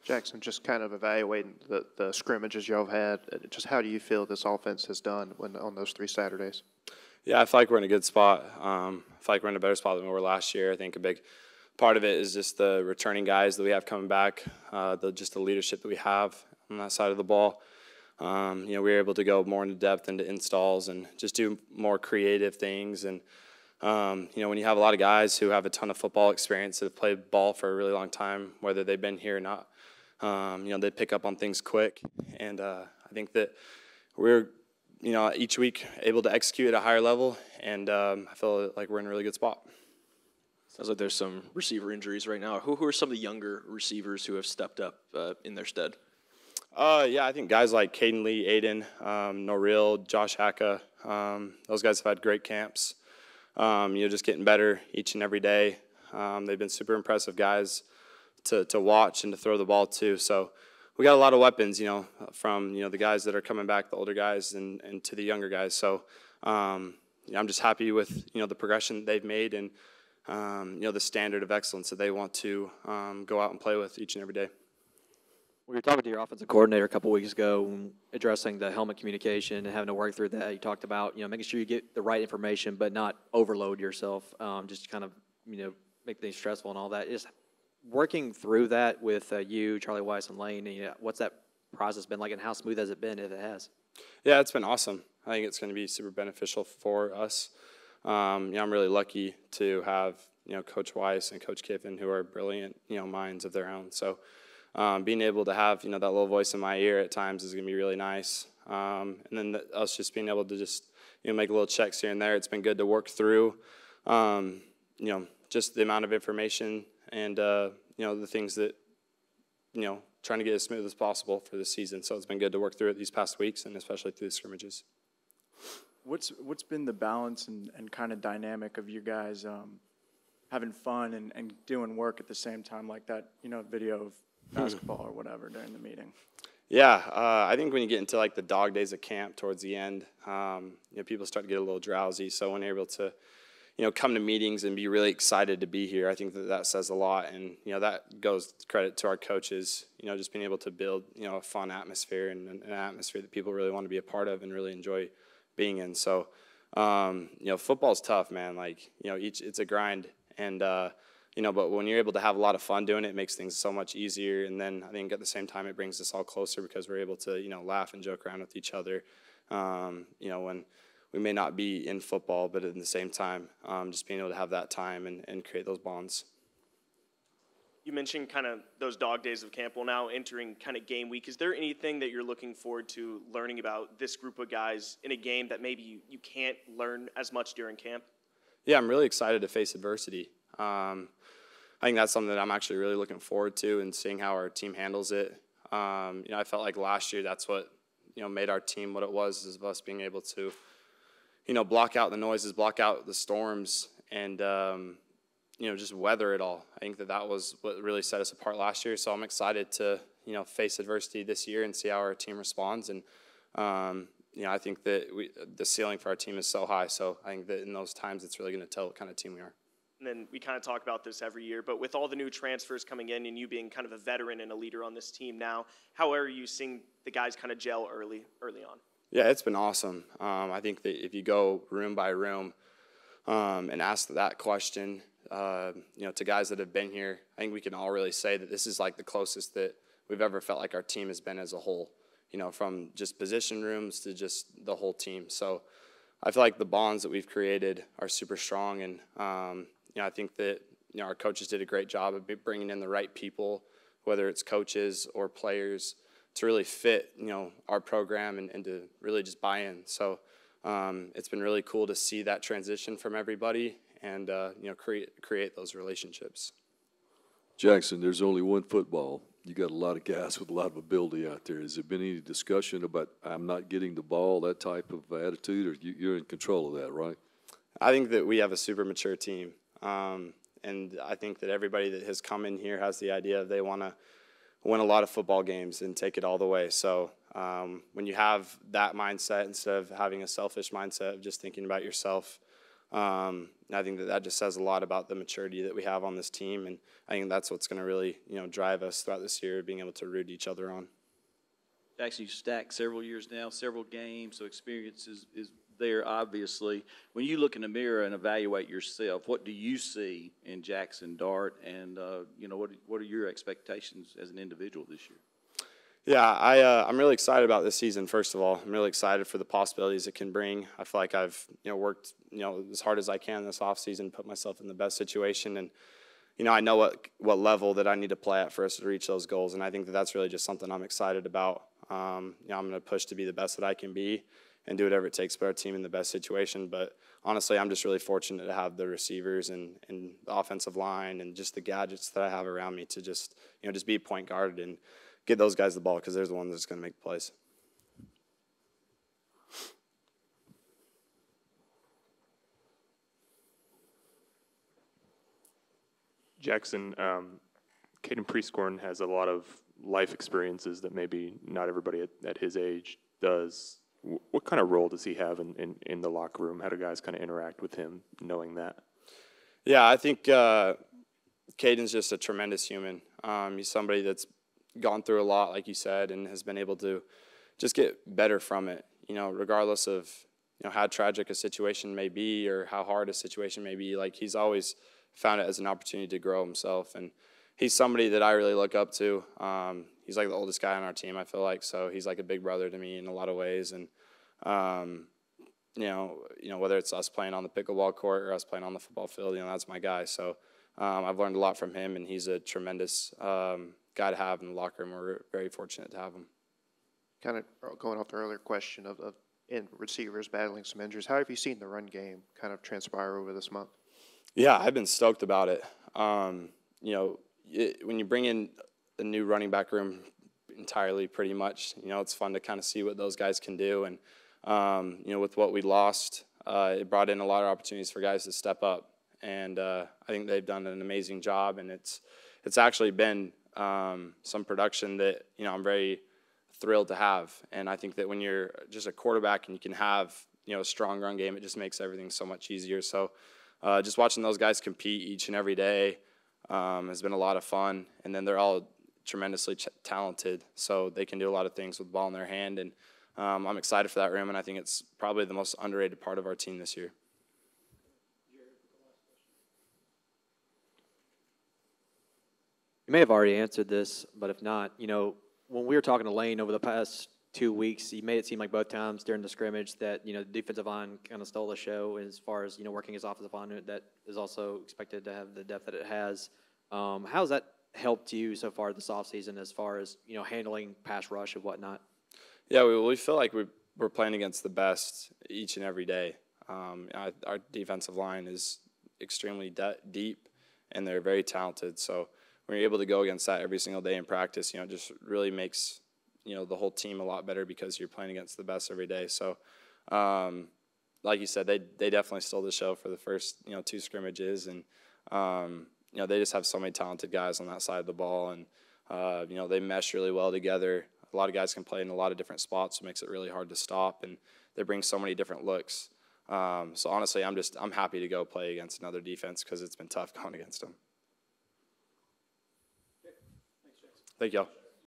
Jaxson, just kind of evaluating the scrimmages y'all have had, just how do you feel this offense has done on those 3 Saturdays? Yeah, I feel like we're in a good spot. I feel like we're in a better spot than we were last year. I think a big part of it is just the returning guys that we have coming back, just the leadership that we have on that side of the ball. We were able to go more into depth into installs and just do more creative things. And, when you have a lot of guys who have a ton of football experience that have played ball for a really long time, whether they've been here or not, they pick up on things quick. And I think that we're, each week able to execute at a higher level, and I feel like we're in a really good spot. Sounds like there's some receiver injuries right now. Who are some of the younger receivers who have stepped up in their stead? I think guys like Caden Lee, Aiden, Noril, Josh Hacka, those guys have had great camps. Just getting better each and every day. They've been super impressive guys to watch and to throw the ball to. So we got a lot of weapons, from, the guys that are coming back, the older guys, and to the younger guys. So, I'm just happy with, the progression they've made and, the standard of excellence that they want to go out and play with each and every day. We were talking to your offensive coordinator a couple weeks ago, addressing the helmet communication and having to work through that. You talked about, making sure you get the right information but not overload yourself, just kind of, make things stressful and all that. Is working through that with you, Charlie Weiss, and Lane, what's that process been like, and how smooth has it been, if it has? Yeah, it's been awesome. I think it's going to be super beneficial for us. I'm really lucky to have, Coach Weiss and Coach Kiffin, who are brilliant, minds of their own. So being able to have, that little voice in my ear at times is going to be really nice. And then us just being able to just, make little checks here and there. It's been good to work through, just the amount of information and, the things that, trying to get as smooth as possible for this season. So it's been good to work through it these past weeks, and especially through the scrimmages. What's been the balance and kind of dynamic of you guys having fun and doing work at the same time, like that, video of basketball or whatever during the meeting? Yeah, I think when you get into like the dog days of camp towards the end, people start to get a little drowsy. So when you're able to, come to meetings and be really excited to be here, I think that says a lot. And, that goes credit to our coaches, just being able to build, a fun atmosphere and an atmosphere that people really want to be a part of and really enjoy being in. So, football's tough, man. Like, it's a grind. And, but when you're able to have a lot of fun doing it, it makes things so much easier. And then I think at the same time it brings us all closer because we're able to, laugh and joke around with each other, when we may not be in football, but at the same time, just being able to have that time and create those bonds. You mentioned kind of those dog days of camp. Well, now entering kind of game week, is there anything that you're looking forward to learning about this group of guys in a game that maybe you can't learn as much during camp? Yeah, I'm really excited to face adversity. I think that's something that I'm actually really looking forward to and seeing how our team handles it. I felt like last year that's what, made our team what it was, is us being able to, block out the noises, block out the storms, and, just weather it all. I think that was what really set us apart last year. So I'm excited to, face adversity this year and see how our team responds. And, I think that the ceiling for our team is so high. So I think that in those times it's really going to tell what kind of team we are. And then we kind of talk about this every year, but with all the new transfers coming in and you being kind of a veteran and a leader on this team now, how are you seeing the guys kind of gel early on? Yeah, it's been awesome. I think that if you go room by room and ask that question, to guys that have been here, I think we can all really say that this is like the closest that we've ever felt like our team has been as a whole, from just position rooms to just the whole team. So I feel like the bonds that we've created are super strong, and I think that our coaches did a great job of bringing in the right people, whether it's coaches or players, to really fit our program and to really just buy in. So it's been really cool to see that transition from everybody and create those relationships. Jaxson, there's only one football. You got a lot of guys with a lot of ability out there. Has there been any discussion about I'm not getting the ball, that type of attitude, or you're in control of that, right? I think that we have a super mature team, and I think that everybody that has come in here has the idea they want to win a lot of football games and take it all the way. So when you have that mindset instead of having a selfish mindset of just thinking about yourself, And I think that just says a lot about the maturity that we have on this team, and I think that's what's going to really, drive us throughout this year, being able to root each other on. Actually, you stacked several years now, several games, so experience is there, obviously. When you look in the mirror and evaluate yourself, what do you see in Jaxson Dart, and what are your expectations as an individual this year? Yeah, I'm really excited about this season. First of all, I'm really excited for the possibilities it can bring. I feel like I've worked as hard as I can this offseason, put myself in the best situation, and I know what level that I need to play at for us to reach those goals, and I think that's really just something I'm excited about. I'm going to push to be the best that I can be and do whatever it takes to put our team in the best situation. But honestly, I'm just really fortunate to have the receivers and the offensive line and just the gadgets that I have around me to just be a point guard and get those guys the ball, because they're the ones that's going to make the plays. Jaxson, Caden Prescorn has a lot of life experiences that maybe not everybody at his age does. What kind of role does he have in the locker room? How do guys kind of interact with him knowing that? Yeah, I think Caden's just a tremendous human. He's somebody that's gone through a lot, like you said, and has been able to just get better from it, regardless of how tragic a situation may be or how hard a situation may be. Like, he's always found it as an opportunity to grow himself, and he's somebody that I really look up to. He's like the oldest guy on our team, I feel like, so he's like a big brother to me in a lot of ways. And whether it's us playing on the pickleball court or us playing on the football field, that's my guy. So I've learned a lot from him, and he's a tremendous guy to have in the locker room. We're very fortunate to have him. Kind of going off the earlier question of in receivers battling some injuries, how have you seen the run game kind of transpire over this month? Yeah, I've been stoked about it. When you bring in a new running back room entirely, pretty much, it's fun to kind of see what those guys can do. And, with what we lost, it brought in a lot of opportunities for guys to step up. And I think they've done an amazing job. And it's actually been some production that, I'm very thrilled to have. And I think that when you're just a quarterback and you can have, a strong run game, it just makes everything so much easier. So just watching those guys compete each and every day has been a lot of fun. And then they're all tremendously talented, so they can do a lot of things with the ball in their hand. And I'm excited for that room, and I think it's probably the most underrated part of our team this year. You may have already answered this, but if not, when we were talking to Lane over the past 2 weeks, he made it seem like both times during the scrimmage that, the defensive line kind of stole the show as far as, working his offensive line that is also expected to have the depth that it has. How has that helped you so far this offseason as far as, handling pass rush and whatnot? Yeah, we feel like we're playing against the best each and every day. Our defensive line is extremely deep, and they're very talented. So when you're able to go against that every single day in practice, it just really makes, the whole team a lot better because you're playing against the best every day. So like you said, they definitely stole the show for the first, 2 scrimmages. And, they just have so many talented guys on that side of the ball. And, they mesh really well together. A lot of guys can play in a lot of different spots, so it makes it really hard to stop. And they bring so many different looks. So honestly, I'm happy to go play against another defense because it's been tough going against them. Thank y'all.